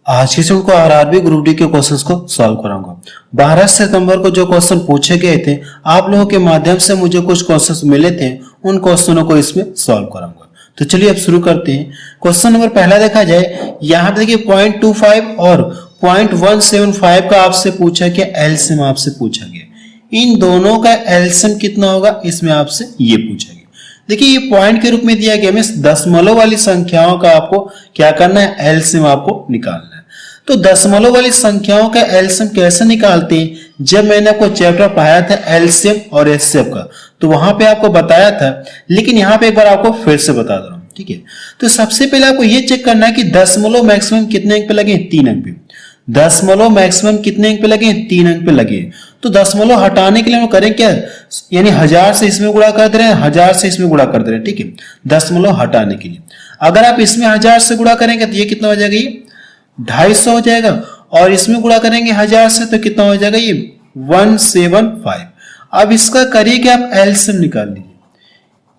आज के सेशन को आरआरबी ग्रुप डी के क्वेश्चंस को सॉल्व कराऊंगा। 12 सितंबर को जो क्वेश्चन पूछे गए थे, आप लोगों के माध्यम से मुझे कुछ क्वेश्चंस मिले थे, उन क्वेश्चनों को इसमें सॉल्व कराऊंगा। तो चलिए अब शुरू करते हैं। क्वेश्चन नंबर पहला देखा जाए, यहाँ पे देखिए 0.25 और 0.175 का आपसे पूछा गया, एलसीएम आपसे पूछा गया। इन दोनों का एलसीएम कितना होगा, इसमें आपसे ये पूछा गया। देखिए ये पॉइंट के रूप में दिया गया, में दशमलव वाली संख्याओं का आपको क्या करना है, एलसीएम आपको निकालना है। तो दशमलव वाली संख्याओं का एलसीएम कैसे निकालते हैं, जब मैंने आपको चैप्टर पढ़ाया था एलसीएम और एचसीएफ का, तो वहां पे आपको बताया था, लेकिन यहाँ पे एक बार आपको फिर से बता दे रहा हूं। ठीक है, तो सबसे पहले आपको ये चेक करना है कि दशमलव मैक्सिमम कितने अंक पे लगे, 3 अंक पे। दशमलव मैक्सिमम कितने अंक पे लगे, 3 अंक पे लगे। तो दशमलव हटाने के लिए हम करें क्या, यानी 1000 से इसमें गुणा कर दे रहे हैं, 1000 से इसमें गुणा कर दे रहे हैं। ठीक है, दशमलव हटाने के लिए अगर आप इसमें 1000 से गुणा करेंगे तो ये कितना हो जाएगा, ये 250 हो जाएगा, और इसमें गुणा करेंगे 1000 से तो कितना हो जाएगा, ये 175। अब इसका करिए कि आप एलसीएम निकाल लीजिए।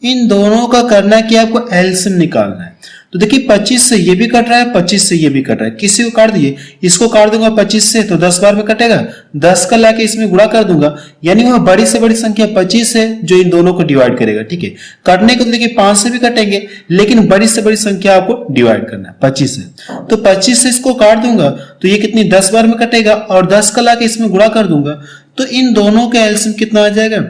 इन दोनों का करना है कि आपको एलसीएम निकालना है। तो देखिए 25 से ये भी कट रहा है, 25 से ये भी कट रहा है, किसी को काट दिए, इसको काट दूंगा 25 से तो 10 बार में कटेगा, 10 का लाके इसमें गुणा कर दूंगा, यानी वह बड़ी से बड़ी संख्या 25 है जो इन दोनों को डिवाइड करेगा। ठीक है, कटने को तो देखिए 5 से भी कटेंगे, लेकिन बड़ी से बड़ी संख्या आपको डिवाइड करना है 25 से। तो 25 से इसको काट दूंगा तो ये कितनी 10 बार में कटेगा, और 10 का लाके इसमें गुणा कर दूंगा, तो इन दोनों का एलसीएम कितना आ जाएगा,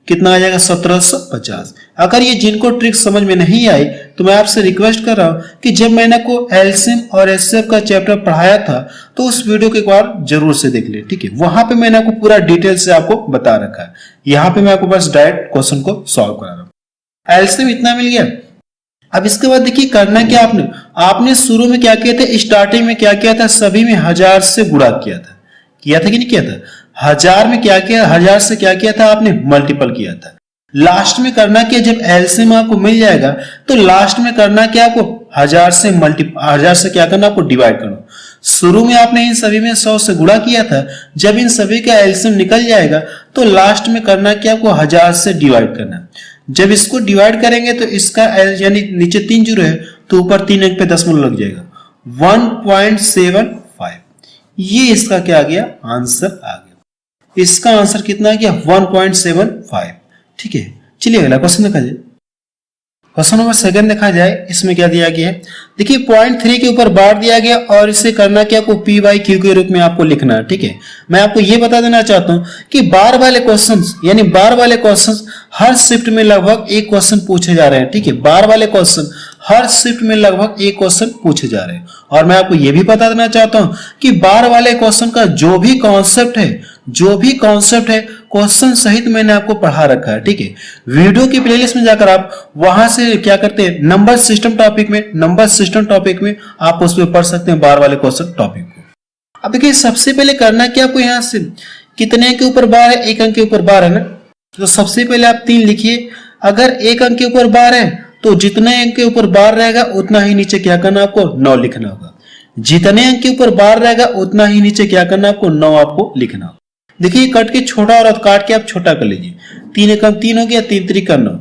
कितना आ जाएगा, 1750। अगर ये जिनको ट्रिक समझ में नहीं आई तो मैं आपसे रिक्वेस्ट कर रहा हूं कि जब मैंने को एलसीएम और एचसीएफ का चैप्टर पढ़ाया था तो उस वीडियो को एक बार जरूर से देख ले। ठीक है, वहां पे मैंने आपको पूरा डिटेल से आपको बता रखा है, यहाँ पे मैं आपको बस डायरेक्ट क्वेश्चन को सॉल्व करा रहा हूं। एलसीएम इतना मिल गया। अब इसके बाद देखिए करना क्या, आपने शुरू में क्या किया था, स्टार्टिंग में क्या किया था, सभी में 1000 से गुणा किया था कि नहीं किया था। 1000 में क्या किया, 1000 से क्या किया था, आपने मल्टीपल किया था। लास्ट में करना क्या, जब एलसीएम आपको मिल जाएगा तो लास्ट में करना क्या, आपको 1000 से क्या करना, आपको डिवाइड करना। शुरू में आपने इन सभी में 100 से गुणा किया था, जब इन सभी का एलसीएम निकल जाएगा तो लास्ट में करना क्या, आपको 1000 से डिवाइड करना। जब इसको डिवाइड करेंगे तो इसका यानी नीचे 3 जीरो है तो ऊपर 3 अंक पे दशमलव लग जाएगा, 1.75। ये इसका क्या आ गया, आंसर आ गया। इसका आंसर कितना आ गया, 1.75। ठीक है, चलिए अगला क्वेश्चन देखा जाए। क्वेश्चन नंबर सेकंड देखा जाए, इसमें क्या दिया गया है, देखिए 0.3 के ऊपर बार दिया गया और इसे करना क्या, आपको पी बाई क्यू के रूप में आपको लिखना है। ठीक है, मैं आपको ये बता देना चाहता हूं कि बार वाले क्वेश्चंस, यानी बार वाले क्वेश्चंस हर शिफ्ट में लगभग एक क्वेश्चन पूछे जा रहे हैं। ठीक है, बार वाले क्वेश्चन हर शिफ्ट में लगभग एक क्वेश्चन पूछे जा रहे हैं। और मैं आपको यह भी बता देना चाहता हूं कि बार वाले क्वेश्चन का जो भी कॉन्सेप्ट है, क्वेश्चन सहित मैंने आपको पढ़ा रखा है। ठीक है, वीडियो की प्लेलिस्ट में जाकर आप वहां से क्या करते हैं, नंबर सिस्टम टॉपिक में आप उस पर पढ़ सकते हैं बार वाले क्वेश्चन टॉपिक को। अब देखिए सबसे पहले करना क्या, आपको यहां से कितने अंक के ऊपर बार है, 1 अंक के ऊपर बार है ना, तो सबसे पहले आप 3 लिखिए। अगर 1 अंक के ऊपर बार है तो जितने अंक के ऊपर बार रहेगा उतना ही नीचे क्या करना, आपको 9 लिखना होगा। जितने अंक के ऊपर बार रहेगा उतना ही नीचे क्या करना, आपको 9 आपको लिखना होगा। देखिए कट के छोटा और काट के आप छोटा कर लीजिए, 3 एकम 3 हो गया, 3 त्रिक 9।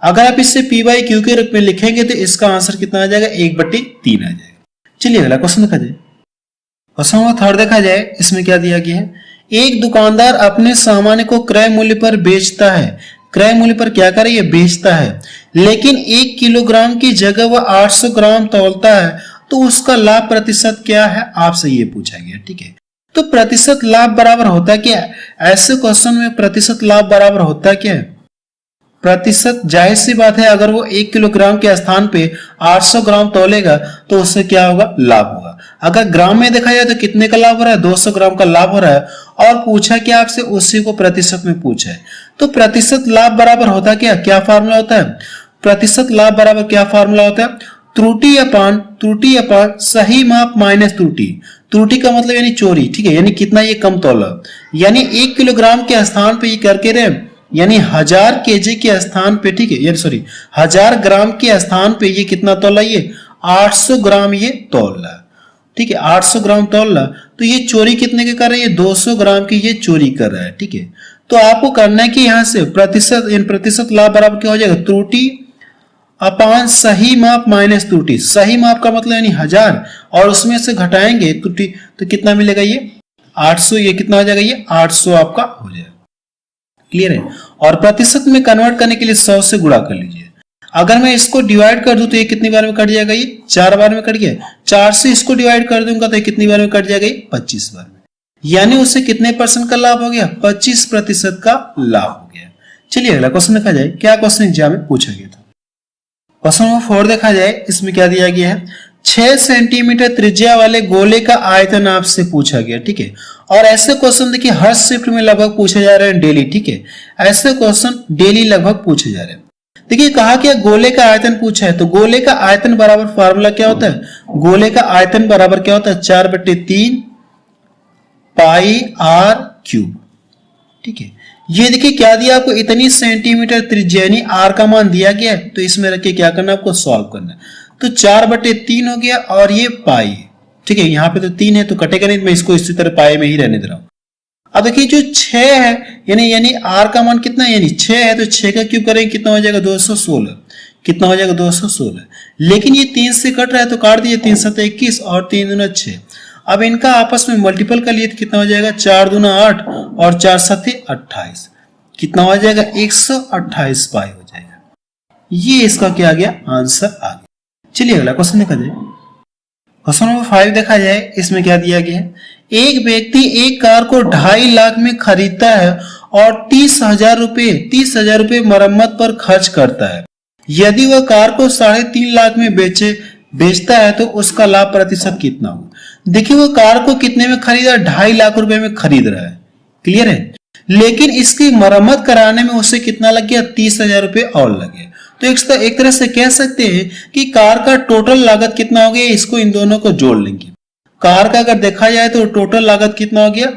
अगर आप इससे पी बाई क्यू के रूप में लिखेंगे तो इसका आंसर कितना आ जाएगा, 1/3 आ जाएगा। चलिए अगला क्वेश्चन देखा जाए। क्वेश्चन नंबर थर्ड देखा जाए, इसमें क्या दिया गया है, एक दुकानदार अपने सामान को क्रय मूल्य पर बेचता है। क्रय मूल्य पर क्या करे, ये बेचता है, लेकिन 1 किलोग्राम की जगह वह 800 ग्राम तौलता है, तो उसका लाभ प्रतिशत क्या है, आपसे ये पूछा गया। ठीक है, तो प्रतिशत लाभ बराबर होता क्या है, ऐसे क्वेश्चन में प्रतिशत लाभ बराबर होता क्या है, प्रतिशत जाहिर सी बात है, अगर वो 1 किलोग्राम के स्थान पे 800 ग्राम तौलेगा तो उससे क्या होगा, लाभ होगा। अगर ग्राम में देखा जाए तो कितने का लाभ हो रहा है, 200 ग्राम का लाभ हो रहा है, और पूछा क्या आपसे, उसी को प्रतिशत में पूछा है। तो प्रतिशत लाभ बराबर होता क्या फार्मूला होता है, प्रतिशत लाभ बराबर क्या फार्मूला होता है, त्रुटि अपान सही माप माइनस त्रुटि का मतलब यानी चोरी। ठीक है, यानी कितना ये कम तौला, यानी 1 किलोग्राम के स्थान पे ये करके रहे, यानी 1000 केजी के स्थान पे, ठीक है, यानी सॉरी 1000 ग्राम के स्थान पे ये कितना तौला, ये 800 ग्राम ये तौला। ठीक है, 800 ग्राम तौला, तो ये चोरी कितने के कर रहा है, ये 200 ग्राम की ये चोरी कर रहा है। ठीक है, तो आपको करना है कि यहां से प्रतिशत लाभ बराबर क्या हो जाएगा, त्रुटि अपान सही माप माइनस त्रुटि। सही माप का मतलब यानी 1000 और उसमें से घटाएंगे त्रुटि तो कितना मिलेगा ये 800। ये कितना हो जाएगा ये 800 आपका हो जाएगा। क्लियर है। और प्रतिशत में कन्वर्ट करने के लिए 100 से गुणा कर लीजिए। अगर मैं इसको डिवाइड कर दूं तो ये कितनी बार में कट जाएगा, ये 4 बार में कट गया। 4 से इसको डिवाइड कर दूंगा तो ये कितनी बार में कट जाएगा, ये 25 बार में। यानी उससे कितने परसेंट का लाभ हो गया, 25% का लाभ हो गया। चलिए अगला क्वेश्चन देखा जाए। क्या क्वेश्चन एग्जाम में पूछा गया था। क्वेश्चन नंबर 4 देखा जाए। इसमें क्या दिया गया है, 6 सेंटीमीटर त्रिज्या वाले गोले का आयतन आपसे पूछा गया। ठीक है। और ऐसे क्वेश्चन देखिए हर शिफ्ट में लगभग पूछे जा रहे हैं डेली। ठीक है। ऐसे क्वेश्चन डेली लगभग पूछे जा रहे हैं। देखिए कहा क्या गोले का आयतन पूछा है, तो गोले का आयतन बराबर फार्मूला क्या होता है, गोले का आयतन बराबर क्या होता है 4/3 पाई r क्यूब। ठीक है। ये देखिए क्या दिया आपको, इतनी सेंटीमीटर त्रिज्या यानी r का मान दिया गया है। तो इसमें रख के क्या करना है आपको, सॉल्व करना है। तो 4/3 हो गया और ये पाई। ठीक है। यहाँ पे तो 3 है तो कटेगा नहीं, मैं इसको इसी तरह पाई में ही रहने दे रहा हूं। अब देखिए जो 6 है यानी r का मान कितना है, यानी 6 है तो 6 का क्यूब करेंगे कितना हो जाएगा 216। कितना हो जाएगा 216। लेकिन ये 3 से कट रहा है तो काट दिए, 3 7 21 और 3 दूना 6। अब इनका आपस में मल्टीपल कर लिए तो कितना हो जाएगा 4 दूना 8 और 4 7 28। कितना हो जाएगा 128 पाई हो जाएगा। ये इसका क्या आ गया, आंसर आ गया। चलिए अगला क्वेश्चन देखा जाए। क्वेश्चन नंबर 5 देखा जाए। इसमें क्या दिया गया है, एक व्यक्ति एक कार को 2.5 लाख में खरीदता है और 30,000 रुपए मरम्मत पर खर्च करता है। यदि वह कार को 3.5 लाख में बेचता है तो उसका लाभ प्रतिशत कितना होगा। देखिए वो कार को कितने में खरीदा, 2.5 लाख रुपए में खरीद रहा है। क्लियर है। लेकिन इसकी मरम्मत कराने में उसे कितना लग गया, 30,000 रुपए और लगे। तो एक तरह से कह सकते हैं कि कार का टोटल लागत कितना हो गया, इसको इन दोनों को जोड़ लेंगे। कार का अगर देखा जाए तो टोटल लागत कितना हो गया,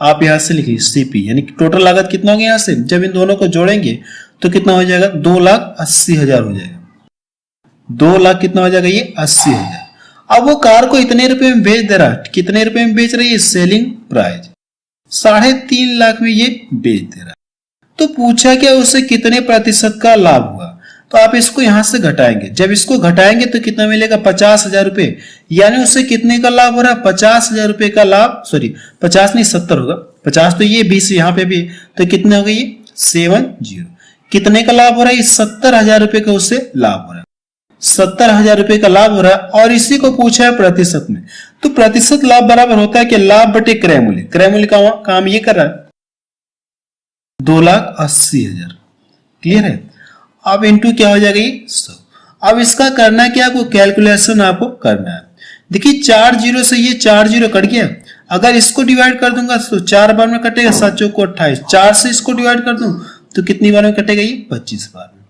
आप यहां से लिखिए सीपी, यानी टोटल लागत कितना हो गया, यहां से जब इन दोनों को जोड़ेंगे तो कितना हो जाएगा 2,80,000 हो जाएगा। 2 लाख कितना हो जाएगा, ये 80,000। अब वो कार को इतने रुपए में बेच दे रहा है, कितने रुपए में बेच रही है, सेलिंग प्राइस 3.5 लाख में ये बेच दे रहा है। तो पूछा क्या उसे कितने प्रतिशत का लाभ हुआ, तो आप इसको यहां से घटाएंगे। जब इसको घटाएंगे तो कितना मिलेगा 50,000 रुपए, यानी उससे कितने का लाभ हो रहा है 50,000 रुपए का लाभ। सॉरी 50 नहीं 70 होगा, 50 तो ये 20 यहाँ पे भी, तो कितने हो गए ये 70। कितने का लाभ हो रहा है, 70,000 रुपए का उससे लाभ हो रहा है। 70,000 रुपए का लाभ हो रहा है और इसी को पूछा है प्रतिशत में। तो प्रतिशत लाभ बराबर होता है कि लाभ बटे क्रय मूल्य। क्रय मूल्य का काम ये कर रहा है 2,80,000। क्लियर है। अब इंटू क्या हो जाएगा ये 100। अब इसका करना क्या, आपको कैलकुलेशन आपको करना है। देखिए 4 जीरो से ये 4 जीरो कट गया। अगर इसको डिवाइड कर दूंगा तो 4 बार में कटेगा, 7 चौको 28। 4 से इसको डिवाइड कर दूं तो कितनी बार में कटेगा ये 25 बार में।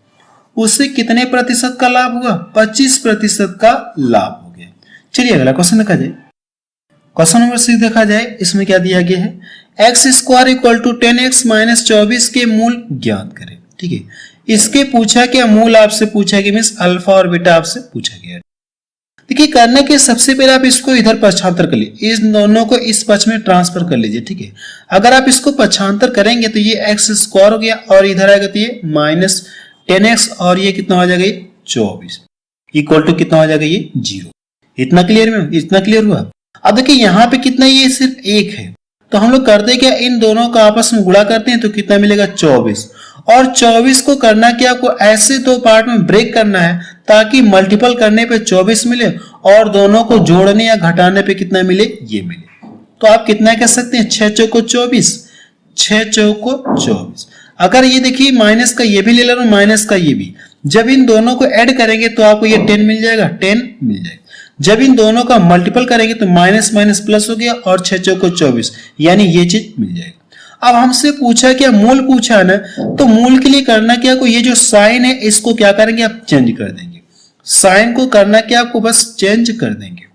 उससे कितने प्रतिशत का लाभ हुआ, 25% का लाभ हो गया। चलिए अगला क्वेश्चन देखा जाए। क्वेश्चन नंबर 6 देखा जाए। इसमें क्या दिया गया है, x² = 10x - 24 के मूल ज्ञात करें। ठीक है। इसके पूछा क्या, मूल आपसे पूछा गया, मीन्स अल्फा और बीटा आपसे पूछा गया। देखिए करने के सबसे पहले आप इसको इधर पक्षांतर कर लीजिए, इस दोनों को इस पक्ष में ट्रांसफर कर लीजिए। ठीक है। अगर आप इसको पक्षांतर करेंगे तो ये x² हो गया और इधर आएगा तो ये -10x और ये कितना हो जाएगा, ये 24 इक्वल टू कितना हो जाएगा, ये 0। इतना क्लियर हुआ। अब देखिए यहाँ पे कितना, ये सिर्फ 1 है तो हम लोग करते क्या, इन दोनों का आपस में गुणा करते हैं तो कितना मिलेगा 24। और 24 को करना क्या, आपको ऐसे 2 पार्ट में ब्रेक करना है ताकि मल्टीपल करने पे 24 मिले और दोनों को जोड़ने या घटाने पे कितना मिले, ये मिले। तो आप कितना कह सकते हैं 6 चौको 24, 6 चौको 24। अगर ये देखिए माइनस का ये भी ले लो, माइनस का ये भी, जब इन दोनों को ऐड करेंगे तो आपको ये 10 मिल जाएगा, 10 मिल जाएगा। जब इन दोनों का मल्टीपल करेंगे तो माइनस माइनस प्लस हो गया और 6 चौको 24, यानी ये चीज मिल जाएगी। अब हमसे पूछा क्या, मूल पूछा ना, तो मूल के लिए करना क्या, को ये जो साइन है इसको क्या करेंगे, आप चेंज कर देंगे। साइन को करना क्या, आपको बस चेंज कर देंगे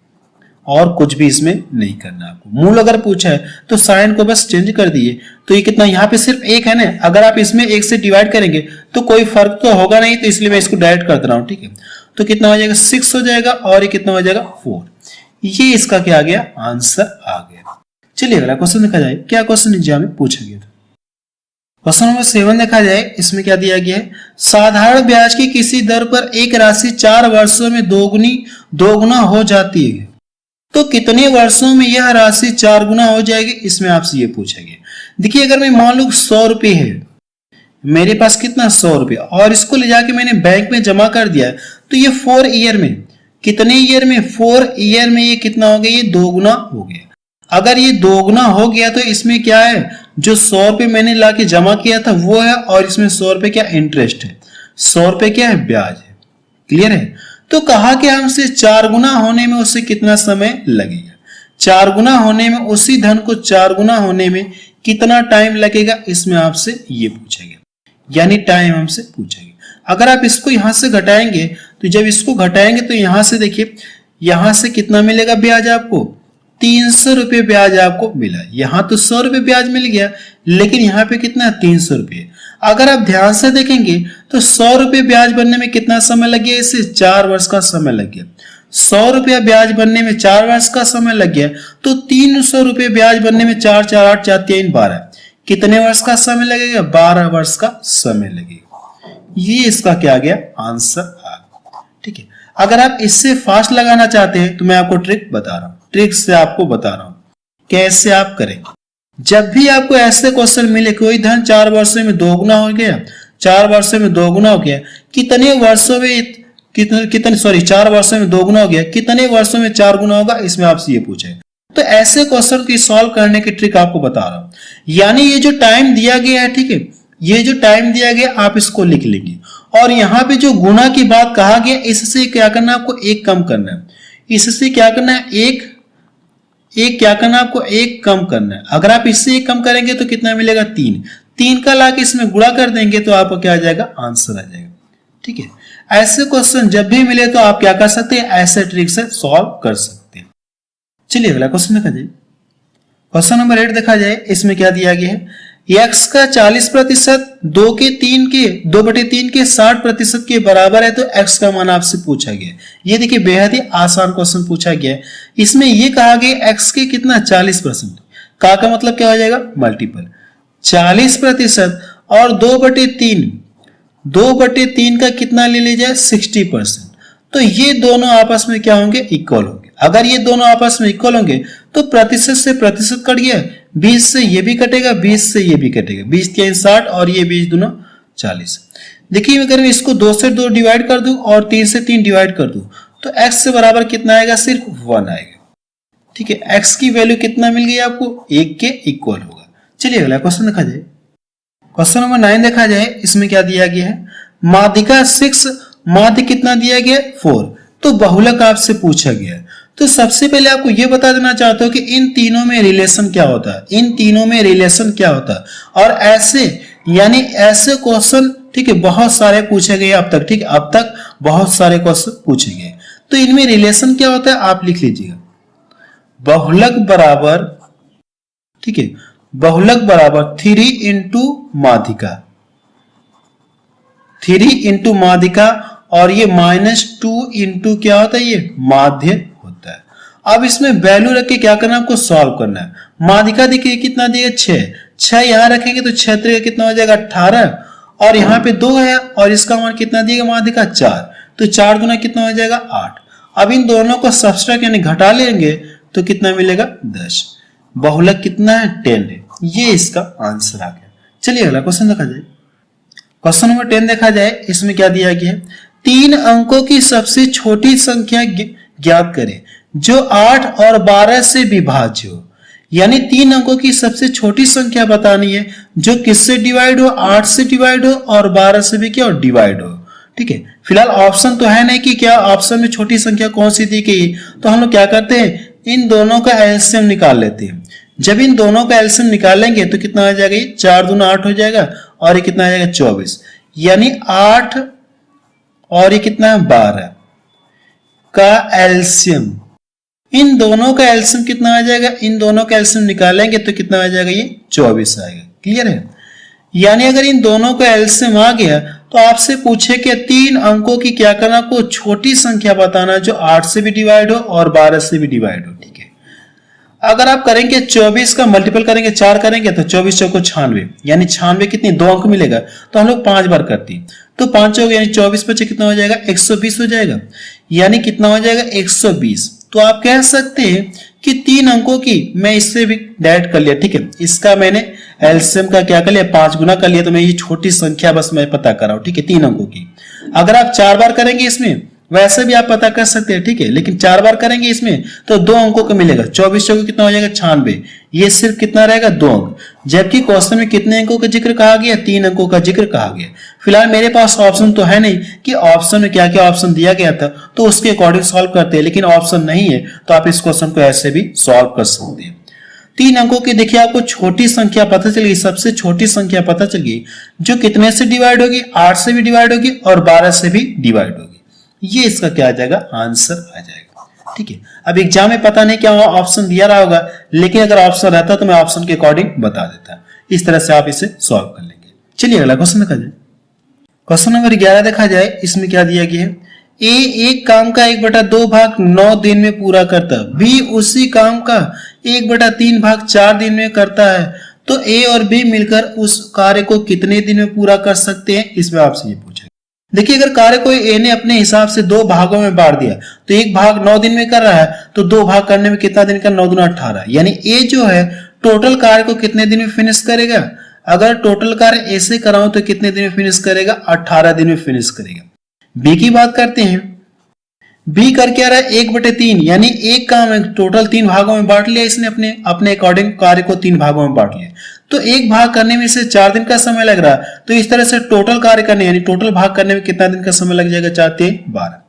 और कुछ भी इसमें नहीं करना आपको। मूल अगर पूछा है तो साइन को बस चेंज कर दिए। तो ये कितना, यहाँ पे सिर्फ 1 है ना, अगर आप इसमें 1 से डिवाइड करेंगे तो कोई फर्क तो होगा नहीं, तो इसलिए मैं इसको डायरेक्ट कर दे रहा हूं। ठीक है। तो कितना हो जाएगा 6 हो जाएगा और ये कितना हो जाएगा 4। ये इसका क्या आ गया, आंसर आ गया। चलिए अगला क्वेश्चन देखा जाए। क्या क्वेश्चन एग्जाम में पूछा गया था। क्वेश्चन नंबर 7 देखा जाए, इसमें क्या दिया गया है, साधारण ब्याज की किसी दर पर एक राशि 4 वर्षों में दोगुना हो जाती है, तो कितने वर्षों में यह राशि 4 गुना हो जाएगी, इसमें आपसे ये पूछा गया। देखिए अगर मैं मान लूं 100 रुपये है मेरे पास, कितना 100 रुपये, और इसको ले जाके मैंने बैंक में जमा कर दिया, तो ये 4 ईयर में, कितने ईयर में, 4 ईयर में ये कितना हो गया, ये दोगुना हो गया। अगर ये दोगुना हो गया तो इसमें क्या है, जो 100 रुपये मैंने लाके जमा किया था वो है, और इसमें 100 रुपये क्या इंटरेस्ट है, 100 रुपये क्या है, ब्याज है। क्लियर है। तो कहा कि हमसे 4 गुना होने में उससे कितना समय लगेगा, 4 गुना होने में, उसी धन को 4 गुना होने में कितना टाइम लगेगा, इसमें आपसे ये पूछा गया, यानी टाइम हमसे पूछा गया। अगर आप इसको यहां से घटाएंगे, तो जब इसको घटाएंगे तो यहां से देखिए, यहां से कितना मिलेगा ब्याज आपको, 300 रुपये ब्याज आपको मिला। यहां तो 100 रुपये ब्याज मिल गया, लेकिन यहां पे कितना, 300 रुपये। अगर आप ध्यान से देखेंगे तो 100 रुपये ब्याज बनने में कितना समय लग गया, इसे 4 वर्ष का समय लग गया। 100 रुपया ब्याज बनने में 4 वर्ष का समय लग गया, तो 300 रुपये ब्याज बनने में 4 4 8 4 3 12, कितने वर्ष का समय लगेगा, 12 वर्ष का समय लगेगा। ये इसका क्या गया, आंसर आ गया। ठीक है। अगर आप इससे फास्ट लगाना चाहते हैं तो मैं आपको ट्रिक बता रहा हूं, ट्रिक से आपको बता रहा हूं कैसे आप करें। जब भी आपको ऐसे क्वेश्चन मिले, कोई धन 4 वर्षों में दोगुना हो गया, 4 वर्षों में दोगुना हो गया, कितने वर्षों में कितने 4 वर्षों में दोगुना हो गया, कितने वर्षों में 4 गुना होगा, इसमें आपसे ये पूछे। तो ऐसे क्वेश्चन की सॉल्व करने की ट्रिक आपको बता रहा हूं। यानी ये जो टाइम दिया गया है, ठीक है, ये जो टाइम दिया गया आप इसको लिख लेंगे, और यहां पे जो गुना की बात कहा गया, इससे क्या करना है आपको, एक कम करना है। इससे क्या करना है, एक क्या करना है आपको, एक कम करना है। अगर आप इससे एक कम करेंगे तो कितना मिलेगा, 3 का लाके इसमें गुणा कर देंगे तो आपको क्या आ जाएगा, आंसर आ जाएगा। ठीक है। ऐसे क्वेश्चन जब भी मिले तो आप क्या कर सकते हैं, ऐसे ट्रिक से सॉल्व कर सकते हैं। चलिए अगला क्वेश्चन देखा जाए। क्वेश्चन नंबर 8 देखा जाए, इसमें क्या दिया गया है, x का 40% 2/3 के 60% के बराबर है, तो x का मान आपसे पूछा गया। ये देखिए बेहद ही आसान क्वेश्चन पूछा गया है। इसमें ये कहा गया x के कितना, 40%, का मतलब क्या हो जाएगा, मल्टीपल 40% और 2/3 का कितना ले लीजिए, 60%। तो ये दोनों आपस में क्या होंगे, इक्वल होंगे। अगर ये दोनों आपस में इक्वल होंगे तो प्रतिशत से प्रतिशत कट गया, 20 से ये भी कटेगा, 20 से ये भी कटेगा, 20 के 60 और ये 20 दोनों 40। देखिए अगर मैं इसको 2 से 2 डिवाइड कर दूं और 3 से 3 डिवाइड कर दूं तो x से बराबर कितना आएगा, सिर्फ 1 आएगा। ठीक है। x की वैल्यू कितना मिल गई आपको, 1 के इक्वल होगा। चलिए अगला क्वेश्चन देखा जाए। क्वेश्चन नंबर 9 देखा जाए, इसमें क्या दिया गया है, माध्यिका 6, माध्य कितना दिया गया, 4, तो बहुलक आपसे पूछा गया है। तो सबसे पहले आपको यह बता देना चाहता हूं कि इन तीनों में रिलेशन क्या होता है, इन तीनों में रिलेशन क्या होता है। और ऐसे यानी ऐसे क्वेश्चन, ठीक है, बहुत सारे पूछे गए अब तक। ठीक है, अब तक बहुत सारे क्वेश्चन पूछे गए, तो इनमें रिलेशन क्या होता है आप लिख लीजिएगा। बहुलक बराबर, ठीक है, बहुलक बराबर 3 इंटू माध्यिका, 3 इंटू माध्यिका, और ये -2 इंटू क्या होता है, ये माध्य होता है। अब इसमें वैल्यू रख के क्या करना है आपको, सॉल्व करना है। माध्यिका देखिए कितना दिया, 6 यहां रखेंगे तो 6 3 कितना हो जाएगा, 18, और यहाँ पे 2 है और इसका मान कितना दिएगा माध्यिका, 4, तो 4 गुना कितना हो जाएगा, 8। अब इन दोनों को सब्सट्रैक्ट यानी घटा लेंगे तो कितना मिलेगा, 10। बहुलक कितना है, 10 है। ये इसका आंसर आ गया। चलिए अगला क्वेश्चन देखा जाए। क्वेश्चन नंबर 10 देखा जाए, इसमें क्या दिया गया है, 3 अंकों की सबसे छोटी संख्या ज्ञात करें जो 8 और 12 से विभाज्य हो। यानी 3 अंकों की सबसे छोटी संख्या बतानी है जो किससे डिवाइड हो, 8 से डिवाइड हो और 12 से भी क्या हो, डिवाइड हो। ठीक है। फिलहाल ऑप्शन तो है नहीं कि क्या ऑप्शन में छोटी संख्या कौन सी दी गई, तो हम लोग क्या करते हैं, इन दोनों का एलसीएम निकाल लेते हैं। जब इन दोनों का एलसीएम निकालेंगे तो कितना आ जाएगा, 4 दूना 8 हो जाएगा, और ये कितना आ जाएगा, 24। यानी 8 और ये कितना है, 12 का एलसीएम, इन दोनों का एलसीएम कितना आ जाएगा, इन दोनों का एलसीएम निकालेंगे तो कितना आ जाएगा, ये 24 आएगा। क्लियर है। यानी अगर इन दोनों का एलसीएम आ गया तो आपसे पूछे कि 3 अंकों की क्या करना, को छोटी संख्या बताना जो 8 से भी डिवाइड हो और 12 से भी डिवाइड हो। ठीक है। अगर आप करेंगे 24 का मल्टीपल करेंगे 4 करेंगे तो 24 चौको 96, यानी 96 कितनी 2 अंक मिलेगा, तो हम लोग 5 बार करते हैं तो 5 चौके यानी 24 बचे कितना हो जाएगा 120 हो जाएगा, यानी कितना हो जाएगा 120। तो आप कह सकते हैं कि 3 अंकों की मैं इससे भी डायरेक्ट कर लिया, ठीक है, इसका मैंने एलसीएम का क्या कर लिया 5 गुना कर लिया, तो मैं ये छोटी संख्या बस मैं पता कर रहा हूं, ठीक है, 3 अंकों की। अगर आप 4 बार करेंगे इसमें वैसे भी आप पता कर सकते हैं, ठीक है, लेकिन 4 बार करेंगे इसमें तो 2 अंकों का मिलेगा, 24 चौके कितना हो जाएगा 96, ये सिर्फ कितना रहेगा 2 अंक, जबकि क्वेश्चन में कितने अंकों का जिक्र कहा गया 3 अंकों का जिक्र कहा गया। फिलहाल मेरे पास ऑप्शन तो है नहीं कि ऑप्शन में क्या क्या ऑप्शन दिया गया था तो उसके अकॉर्डिंग सॉल्व करते हैं, लेकिन ऑप्शन नहीं है तो आप इस क्वेश्चन को ऐसे भी सॉल्व कर सकते हैं। 3 अंकों की देखिए आपको छोटी संख्या पता चल गई, सबसे छोटी संख्या पता चल गई जो कितने से डिवाइड होगी 8 से भी डिवाइड होगी और 12 से भी डिवाइड होगी, ये इसका क्या आ जाएगा आंसर आ जाएगा, ठीक है। अब एग्जाम में पता नहीं क्या ऑप्शन दिया रहा होगा, लेकिन अगर ऑप्शन रहता तो मैं ऑप्शन के अकॉर्डिंग बता देता, इस तरह से आप इसे सॉल्व कर लेंगे। चलिए अगला क्वेश्चन देखा जाए। क्वेश्चन नंबर 11 देखा जाए, इसमें क्या दिया गया है, ए एक काम का 1/2 भाग 9 दिन में पूरा करता है, बी उसी काम का 1/3 भाग 4 दिन में करता है, तो ए और बी मिलकर उस कार्य को कितने दिन में पूरा कर सकते हैं, इसमें आपसे ये पूछा। देखिए अगर कार्य को ए ने अपने हिसाब से 2 भागों में बांट दिया तो एक भाग 9 दिन में कर रहा है, तो 2 भाग करने में कितना दिन का 9 दूना 18, यानी ए जो है टोटल कार्य को कितने दिन में फिनिश करेगा, अगर टोटल कार्य ए से कराऊं तो कितने दिन में फिनिश करेगा 18 दिन में फिनिश करेगा। बी की बात करते हैं, बी कर क्या रहा है 1/3, यानी एक काम है टोटल 3 भागों में बांट लिया इसने, अपने अकॉर्डिंग कार्य को 3 भागों में बांट लिया, तो एक भाग करने में इसे 4 दिन का समय लग रहा है, तो इस तरह से टोटल कार्य करने यानी टोटल भाग करने में कितना दिन का समय लग जाएगा 4 3 12।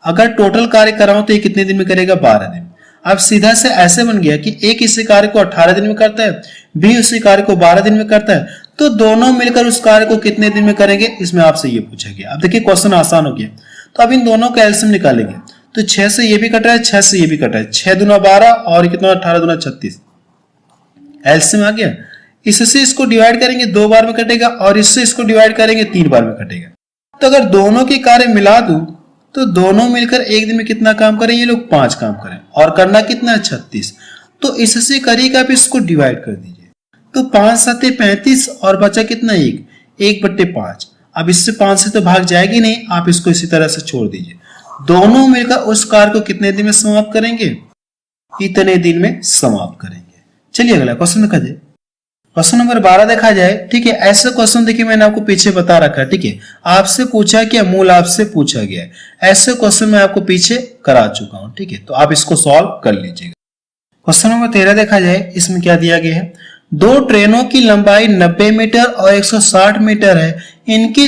अगर टोटल कार्य कराऊं तो ये कितने दिन में करेगा 12 दिन। अब सीधा से ऐसे बन गया कि एक इसी कार्य को 18 दिन में करता है, बी उसी कार्य को 12 दिन में करता है, तो दोनों मिलकर उस कार्य को कितने दिन में करेंगे, इसमें आपसे ये पूछा गया। अब देखिए क्वेश्चन आसान हो गया, तो अब इन दोनों का एलसीएम निकालेंगे, तो 6 से ये भी कट रहा है 6 से ये भी कट रहा है, 6 दूना 12 और कितना 18 दूना 36, एलसीएम आ गया। इससे इसको डिवाइड करेंगे 2 बार में कटेगा और इससे इसको डिवाइड करेंगे 3 बार में कटेगा। तो अगर दोनों के कार्य मिला दूं तो दोनों मिलकर एक दिन में कितना काम करें, ये लोग 5 काम करें और करना कितना है 36, तो इससे करिएगा आप इसको डिवाइड कर दीजिए, तो 5 7 35 और बचा कितना 1/5। अब इससे 5 से तो भाग जाएगी नहीं, आप इसको इसी तरह से छोड़ दीजिए, दोनों मिलकर उस कार्य को कितने दिन में समाप्त करेंगे, इतने दिन में समाप्त करेंगे। चलिए अगला क्वेश्चन देखा जाए। क्वेश्चन नंबर 12 देखा जाए, ठीक है। ऐसे क्वेश्चन देखिए मैंने आपको पीछे बता रखा है, ठीक है, आपसे पूछा क्या मूल आपसे पूछा गया है, ऐसे क्वेश्चन मैं आपको पीछे करा चुका हूं, ठीक है, तो आप इसको सॉल्व कर लीजिएगा। क्वेश्चन नंबर 13 देखा जाए, इसमें क्या दिया गया है, 2 ट्रेनों की लंबाई 90 मीटर और 160 मीटर है, इनकी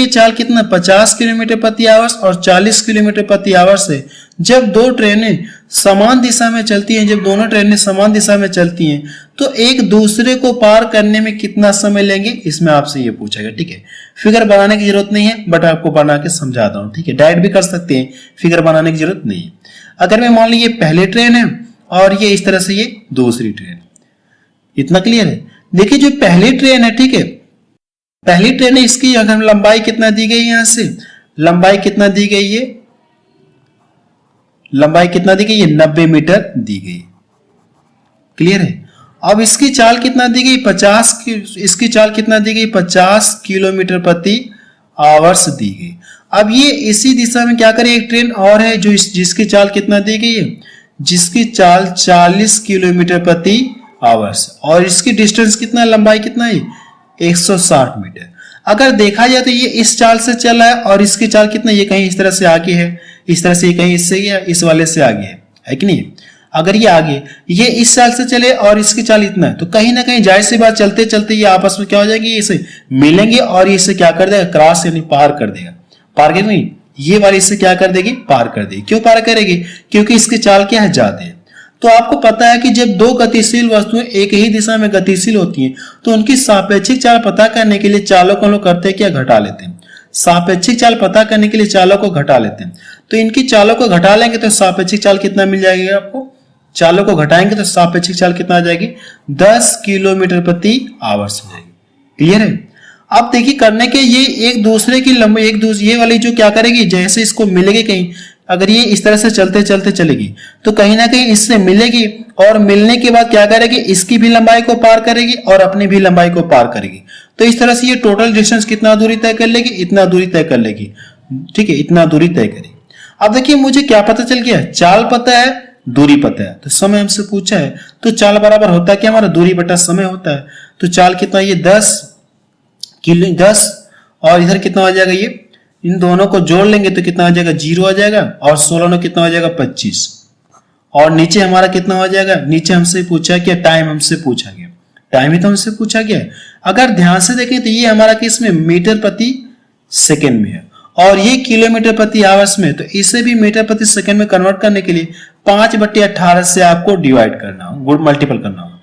चाल कितना 50 किलोमीटर प्रति आवर्स और 40 किलोमीटर प्रति आवर्स है। जब 2 ट्रेनें समान दिशा में चलती हैं, जब दोनों ट्रेनें समान दिशा में चलती हैं तो एक दूसरे को पार करने में कितना समय लेंगे, इसमें आपसे ये पूछा गया, ठीक है। फिगर बनाने की जरूरत नहीं है, बट आपको बना के समझाता हूं, ठीक है, डायरेक्ट भी कर सकते हैं, फिगर बनाने की जरूरत नहीं है। अगर मैं मान ली ये पहली ट्रेन है और ये इस तरह से ये दूसरी ट्रेन, इतना क्लियर है। देखिए जो पहली ट्रेन है, ठीक है, पहली ट्रेन है, इसकी अगर लंबाई कितना दी गई, यहां से लंबाई कितना दी गई है, लंबाई कितना दी गई है 90 मीटर दी गई, क्लियर है। अब इसकी चाल कितना दी गई 50 की, इसकी चाल कितना दी गई 50 किलोमीटर प्रति आवर्स दी गई। अब ये इसी दिशा में क्या करे, एक ट्रेन और है जो जिसकी चाल कितना दी गई है, जिसकी चाल 40 किलोमीटर प्रति आवर्स, और इसकी डिस्टेंस कितना, लंबाई कितना है 160 मीटर। अगर देखा जाए तो ये इस चाल से चला है और इसकी चाल कितना, ये कहीं इस तरह से आगे है, इस तरह से कहीं इससे या इस वाले से आगे है कि नहीं। अगर ये आगे ये इस चाल से चले और इसकी चाल इतना है, तो कहीं ना कहीं जाहिर सी बात चलते चलते ये आपस में क्या हो जाएगी, इसे मिलेंगे और इसे क्या कर देगा, क्रॉस यानी पार कर देगा, पार कर नहीं, ये वाली इससे क्या कर देगी, पार कर देगी। क्यों पार करेगी, क्योंकि इसकी चाल क्या है, ज्यादा है। तो आपको पता है कि जब 2 गतिशील वस्तुएं एक ही दिशा में गतिशील होती हैं तो उनकी सापेक्षिक चाल पता करने के लिए चालों को हम लोग करते हैं क्या, घटा लेते हैं। सापेक्षिक चाल पता करने के लिए चालों को घटा लेते हैं, तो इनकी चालों को घटा लेंगे तो सापेक्षिक चाल कितना मिल जाएगी आपको, चालों को घटाएंगे तो सापेक्षिक चाल कितना आ जाएगी 10 किलोमीटर प्रति आवर्स हो जाएगी, क्लियर है। अब देखिए करने के ये एक दूसरे की लंबाई, ये वाली जो क्या करेगी, जैसे इसको मिलेगी कहीं अगर ये इस तरह से चलते चलते चलेगी तो कहीं ना कहीं इससे मिलेगी और मिलने के बाद क्या करेगी, इसकी भी लंबाई को पार करेगी और अपनी भी लंबाई को पार करेगी। तो इस तरह से ये टोटल डिस्टेंस कितना दूरी तय कर लेगी, इतना दूरी तय कर लेगी। ठीक है, इतना दूरी तय करेगी। अब देखिए मुझे क्या पता चल गया, चाल पता है, दूरी पता है। तो समय हमसे पूछा है तो चाल बराबर होता है क्या हमारा, दूरी बटा समय होता है। तो चाल कितना, ये 10 और इधर कितना आ जाएगा, ये इन दोनों को जोड़ लेंगे तो कितना आ जाएगा, 0 आ जाएगा और 16 में कितना आ जाएगा, 25। और नीचे हमारा कितना हो जाएगा, नीचे हमसे पूछा क्या, टाइम हमसे पूछा गया, टाइम ही तो हमसे पूछा गया। अगर ध्यान से देखें तो ये हमारा किस में, मीटर प्रति सेकंड में है और ये किलोमीटर प्रति आवर्स में। तो इसे भी मीटर प्रति सेकंड में कन्वर्ट करने के लिए 5/18 से आपको डिवाइड करना होगा, मल्टीपल करना होगा।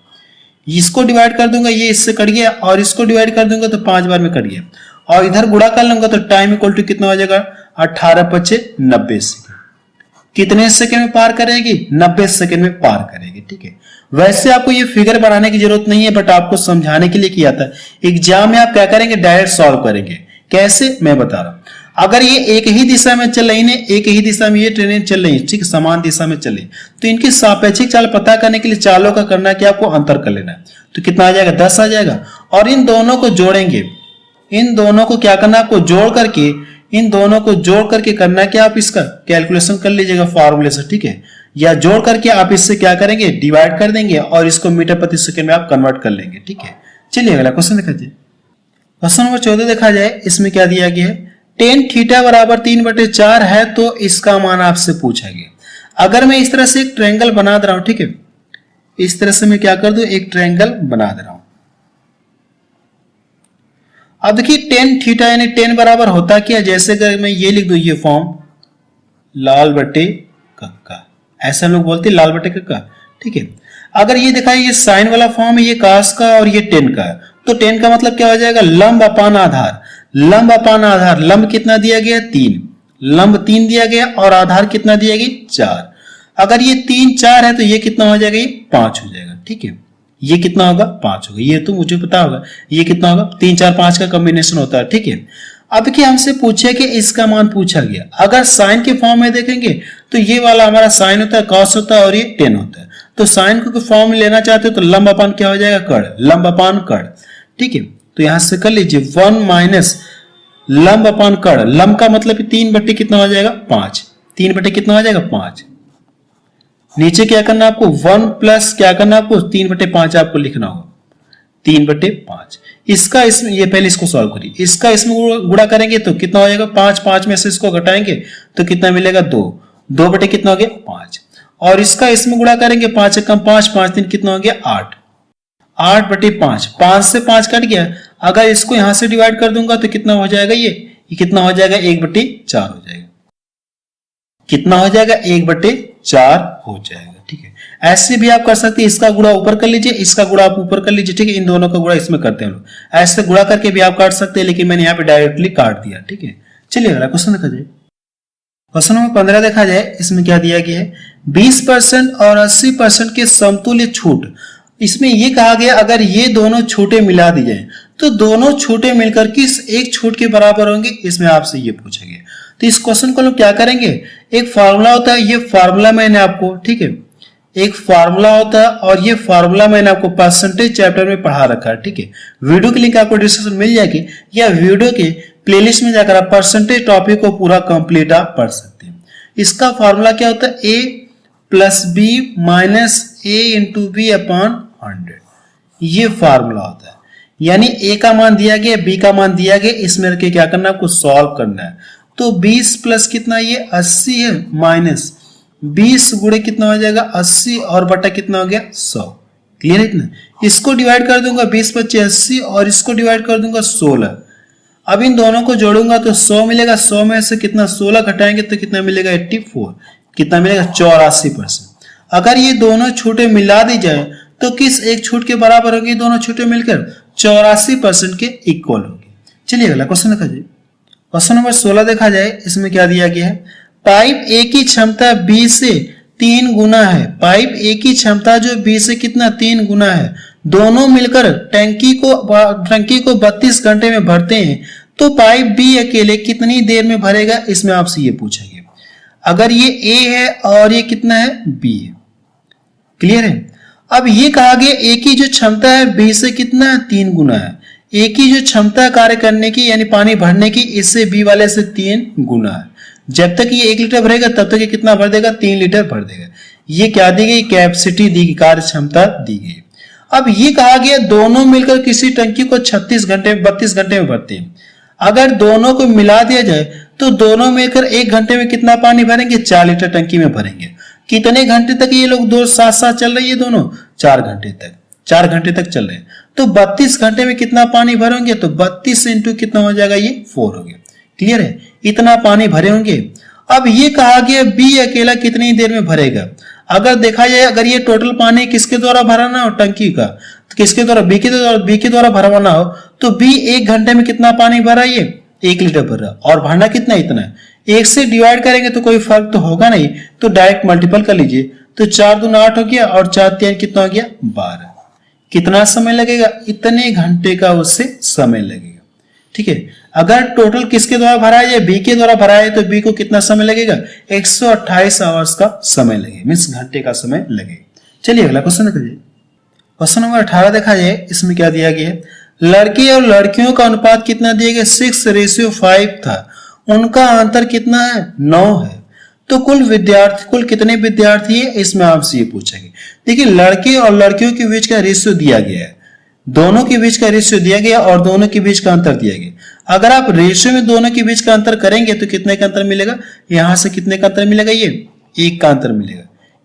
इसको डिवाइड कर दूंगा, ये इससे कट गया, और इसको डिवाइड कर दूंगा तो 5 बार में कट गया, और इधर गुणा कर लूंगा तो टाइम इक्वल टू कितना हो जाएगा, 18/5 90 सेकंड। कितने सेकंड में पार करेगी, 90 सेकंड में पार करेगी। ठीक है, वैसे आपको ये फिगर बनाने की जरूरत नहीं है, बट आपको समझाने के लिए किया था। एग्जाम में आप क्या करेंगे, डायरेक्ट सॉल्व करेंगे। कैसे, मैं बता रहा हूं। अगर ये एक ही दिशा में चल रही है, एक ही दिशा में ये ट्रेनें चल रही है, ठीक, समान दिशा में चले, तो इनकी सापेक्षिक चाल पता करने के लिए चालों का करना क्या, आपको अंतर कर लेना है। तो कितना आ जाएगा, 10 आ जाएगा। और इन दोनों को जोड़ेंगे, इन दोनों को क्या करना, आपको जोड़ करके, इन दोनों को जोड़ करके करना क्या, आप इसका कैलकुलेशन कर लीजिएगा फॉर्मूले से। ठीक है, या जोड़ करके आप इससे क्या करेंगे, डिवाइड कर देंगे और इसको मीटर प्रति सेकंड में आप कन्वर्ट कर लेंगे। ठीक है, चलिए अगला क्वेश्चन देखा जाए। क्वेश्चन नंबर 14 देखा जाए। इसमें क्या दिया गया है, tan थीटा बराबर 3/4 है तो इसका मान आपसे पूछा गया। अगर मैं इस तरह से एक ट्रायंगल बना दे रहा हूं, ठीक है, इस तरह से मैं क्या कर दूं, एक ट्रायंगल बना दे रहा हूं। अब देखिए tan थीटा यानी tan बराबर होता क्या, जैसे अगर मैं ये लिख दूं, ये फॉर्म लाल बटे कक्का, ऐसा हम लोग बोलते हैं, लाल बटे कक्का। ठीक है, अगर ये दिखाए ये साइन वाला फॉर्म है, ये कास का और ये tan का, तो tan का मतलब क्या हो जाएगा, लंब अपान आधार। लंब अपान आधार, लंब कितना दिया गया, 3, लंब 3 दिया गया और आधार कितना दिया गया, 4। अगर ये 3 4 है तो ये कितना हो जाएगा, ये 5 हो जाएगा। ठीक है, ये कितना होगा, 5 होगा, ये तो मुझे पता होगा। ये कितना होगा, 3 4 5 का कॉम्बिनेशन होता है। ठीक है, अब देखिए हमसे पूछे कि इसका मान पूछा गया। अगर साइन के फॉर्म में देखेंगे तो ये वाला हमारा साइन होता है, कॉस होता है और ये tan होता है। तो साइन को फॉर्म में लेना चाहते हो तो लंब अपान क्या हो जाएगा, कर्ण, लंब अपान कर्ण। ठीक है, तो यहां से कर लीजिए 1 माइनस लंब अपान कर्ण। लंब का मतलब 3/, कितना हो जाएगा, 5। 3/, कितना हो जाएगा, 5। नीचे क्या करना आपको, 1 प्लस क्या करना आपको, 3/5 आपको लिखना होगा, 3/5। इसका इसमें, ये पहले इसको सॉल्व करिए, इसका इसमें गुणा करेंगे तो कितना हो जाएगा, 5। 5 में से इसको घटाएंगे तो कितना मिलेगा, 2। 2/, कितना हो गया, 5। और इसका इसमें गुणा करेंगे, 5 कम 5, 5 3 कितना हो गया, 8। 8/5, 5 से 5 कट गया। अगर इसको यहां से डिवाइड कर दूंगा तो कितना हो जाएगा, ये कितना हो जाएगा, 1/4 हो जाएगा। कितना हो जाएगा, 1/4 हो जाएगा। ठीक है, ऐसे भी आप कर सकते हैं, इसका गुणा ऊपर कर लीजिए, इसका गुणा आप ऊपर कर लीजिए। ठीक है, इन दोनों का गुणा इसमें करते हैं हम लोग, ऐसे गुणा करके भी आप काट सकते हैं, लेकिन मैंने यहाँ पे डायरेक्टली काट दिया। ठीक है, चलिए अगला क्वेश्चन देखा जाए। क्वेश्चन नंबर 15 देखा जाए। इसमें क्या दिया गया है, 20% और 80% के समतुल्य छूट। इसमें ये कहा गया अगर ये दोनों छूटे मिला दी जाए तो दोनों छूटे मिलकर किस एक छूट के बराबर होंगे, इसमें आपसे ये पूछा गया। तो इस क्वेश्चन को लोग क्या करेंगे, एक फार्मूला होता है, ये फार्मूला मैंने आपको, ठीक है, एक फार्मूला होता है और ये फार्मूला मैंने आपको परसेंटेज चैप्टर में पढ़ा रखा है। ठीक है, वीडियो की लिंक आपको डिस्क्रिप्शन मिल जाएगी, या वीडियो के प्लेलिस्ट में जाकर आप परसेंटेज टॉपिक को पूरा कंप्लीट आप पढ़ सकते हैं। इसका फार्मूला क्या होता है, a plus B minus A into B upon 100, ये फार्मूला होता है। यानी a का मान दिया गया, b का मान दिया गया, इसमें रख के क्या करना है, आपको सॉल्व करना है। तो 20 प्लस कितना, ये 80 है, माइनस 20 गुणे कितना हो जाएगा, 80 और बटा कितना हो गया, 100। क्लियर है इतना। इसको डिवाइड कर दूंगा, 20 × 25 80 और इसको डिवाइड कर दूंगा 16। अब इन दोनों को जोड़ूंगा तो 100 मिलेगा। 100 में से कितना 16 घटाएंगे तो कितना मिलेगा, 84। कितना मिलेगा, 84%। अगर ये दोनों छूटे मिला दी जाए तो किस एक छूट के बराबर होगी, दोनों छूटे मिलकर 84% के इक्वल होगी। चलिए अगला क्वेश्चन देखा जाए। क्वेश्चन नंबर 16 देखा जाए। इसमें क्या दिया गया है, पाइप ए की क्षमता 20 से 3 गुना है। पाइप ए की क्षमता जो 20 से कितना 3 गुना है, दोनों मिलकर टंकी को 32 घंटे में भरते हैं, तो पाइप बी अकेले कितनी देर में भरेगा, इसमें आपसे ये पूछा गया। अगर ये ए है और ये कितना है बी है। क्लियर है। अब ये कहा गया ए की जो क्षमता है बी से कितना है 3 गुना है। ए की जो क्षमता है कार्य करने की यानी पानी भरने की इससे बी वाले से 3 गुना है। जब तक ये 1 लीटर भरेगा तब तक ये कितना भर देगा 3 लीटर भर देगा। ये क्या दी गई कैपेसिटी दी गई, कार्य क्षमता दी गई। अब ये कहा गया दोनों मिलकर किसी टंकी को 36 घंटे 32 घंटे में भरते हैं। अगर दोनों को मिला दिया जाए तो दोनों मिलकर 1 घंटे में कितना पानी भरेंगे 4 लीटर टंकी में भरेंगे। कितने घंटे तक ये लोग दो साथ साथ चल रही है दोनों 4 घंटे तक, 4 घंटे तक चल रहे हैं। तो 32 घंटे में कितना पानी भरे होंगे तो 32 इंटू कितना हो जाएगा ये 4 हो गया। क्लियर है, इतना पानी भरे होंगे। अब ये कहा गया बी अकेला कितनी देर में भरेगा। अगर देखा जाए अगर ये टोटल पानी किसके द्वारा भराना हो टंकी का तो किसके द्वारा बी के द्वारा भरवाना हो तो बी 1 घंटे में कितना पानी भरा ये 1 लीटर भर रहा और भरना कितना इतना है। 1 से डिवाइड करेंगे तो कोई फर्क तो होगा नहीं तो डायरेक्ट मल्टीपल कर लीजिए। तो 4 दूना 8 हो गया और 4 3 कितना हो गया 12। कितना समय लगेगा इतने घंटे का उससे समय लगेगा। ठीक है, अगर टोटल किसके द्वारा भराया जाए बी के द्वारा भराया है तो बी को कितना समय लगेगा 128 आवर्स का समय लगेगा, मीन्स घंटे का समय लगेगा। चलिए अगला क्वेश्चन देखिए। क्वेश्चन नंबर 18 देखा जाए, इसमें क्या दिया गया है लड़के और लड़कियों का अनुपात कितना दिया गया 6:5 था, उनका अंतर कितना है 9 है। तो कुल कितने विद्यार्थी है इसमें आपसे ये पूछेंगे। देखिए लड़के और लड़कियों के बीच का रेशियो दिया गया है, दोनों के बीच का रेशियो दिया गया और दोनों के बीच का अंतर दिया गया। अगर आप रेशियो में दोनों के बीच का अंतर करेंगे तो कितने का अंतर मिलेगा, यहां से कितने का अंतर मिलेगा ये 1 का अंतर मिलेगा।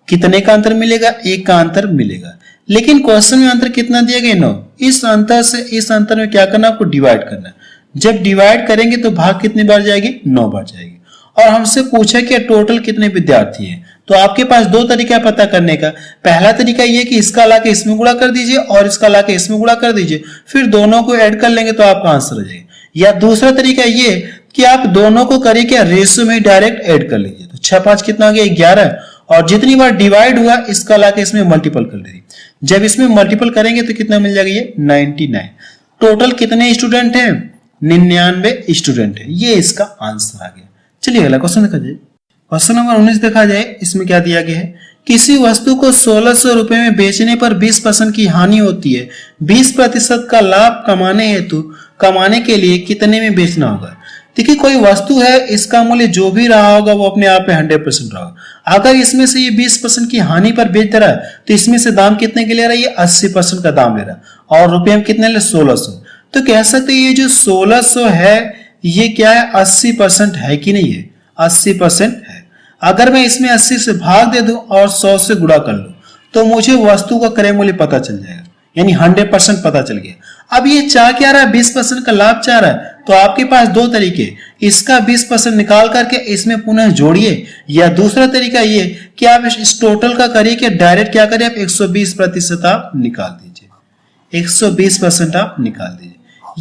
कितने का अंतर मिलेगा 1 का अंतर मिलेगा। लेकिन क्वेश्चन में अंतर कितना दिया गया 9। इस अंतर से इस अंतर में क्या करना आपको डिवाइड करना। जब डिवाइड करेंगे तो भाग कितनी बार जाएगी 9 बार जाएगी। और हमसे पूछा कि टोटल कितने विद्यार्थी हैं तो आपके पास 2 तरीका पता करने का। पहला तरीका ये कि इसका लाके इसमें गुणा कर दीजिए और इसका लाके इसमें गुणा कर दीजिए, फिर दोनों को ऐड कर लेंगे तो आपका आंसर आ जाएगा। या दूसरा तरीका ये कि आप दोनों को करिए क्या रेशियो में डायरेक्ट ऐड कर लीजिए। तो 6 5 कितना हो गया 11 और जितनी बार डिवाइड हुआ इसका लाके इसमें मल्टीपल कर दीजिए। जब इसमें मल्टीपल करेंगे तो कितना मिल जाएगा ये 99। टोटल कितने स्टूडेंट हैं 99 स्टूडेंट है। ये इसका आंसर आ गया। चलिए अगला क्वेश्चन देखा जाए। क्वेश्चन नंबर 19 देखा जाए, इसमें क्या दिया गया है किसी वस्तु को 1600 रुपए में बेचने पर 20% की हानि होती है, 20% का लाभ कमाने के लिए कितने में बेचना होगा। देखिए कोई वस्तु है इसका मूल्य जो भी रहा होगा वो अपने आप पे 100% रहा होगा। अगर इसमें से ये 20% की हानि पर बेच रहा है तो इसमें से दाम कितने के ले रहा है ये 80% का दाम ले रहा है और रुपये में कितने ले 1600। तो कह सकते ये जो 1600 है ये क्या है 80% है कि नहीं है 80% है। अगर मैं इसमें 80 से भाग दे दूं और 100 से गुणा कर लूं तो मुझे वस्तु का क्रय मूल्य पता चल जाएगा, यानी 100% पता चल गया। अब ये चाह क्या रहा है 20% का लाभ चाह रहा है तो आपके पास 2 तरीके, इसका 20% निकाल करके इसमें पुनः जोड़िए या दूसरा तरीका ये कि आप इस टोटल का करिए कि डायरेक्ट क्या करिए आप 120% आप निकाल दीजिए, 120% आप निकाल दीजिए।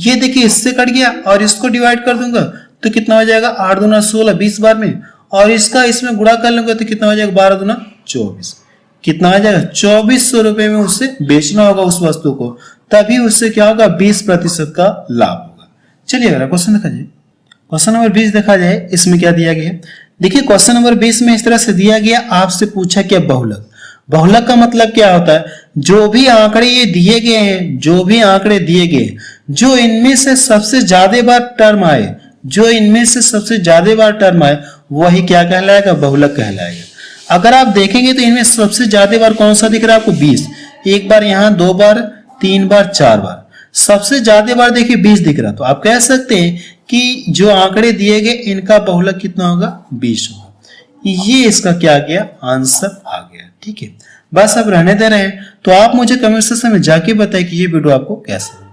ये देखिए इससे कट गया और इसको डिवाइड कर दूंगा तो कितना हो जाएगा 8 दूना 16 20 बार में और इसका इसमें गुणा कर लूंगा तो कितना हो जाएगा 12 दूना 24। कितना आ जाएगा 2400 रुपए में उससे बेचना होगा उस वस्तु को, तभी उससे क्या होगा 20% का लाभ होगा। चलिए अगला क्वेश्चन देखा जाए। क्वेश्चन नंबर 20 देखा जाए, इसमें क्या दिया गया है। देखिए क्वेश्चन नंबर 20 में इस तरह से दिया गया, आपसे पूछा क्या बहुलक। बहुलक का मतलब क्या होता है जो भी आंकड़े ये दिए गए हैं, जो भी आंकड़े दिए गए जो इनमें से सबसे ज्यादा बार टर्म आए, जो इनमें से सबसे ज्यादा बार टर्म आए वही क्या कहलाएगा बहुलक कहलाएगा। अगर आप देखेंगे तो इनमें सबसे ज्यादा बार कौन सा दिख रहा है आपको 20, एक बार यहाँ 2 बार 3 बार 4 बार, सबसे ज्यादा बार देखिए 20 दिख रहा। तो आप कह सकते हैं कि जो आंकड़े दिए गए इनका बहुलक कितना होगा 20 होगा। ये इसका क्या गया आंसर आ गया। ठीक है, बस अब रहने दे रहे हैं तो आप मुझे कमेंट सेक्शन में जाके बताएं कि ये वीडियो आपको कैसा लगा।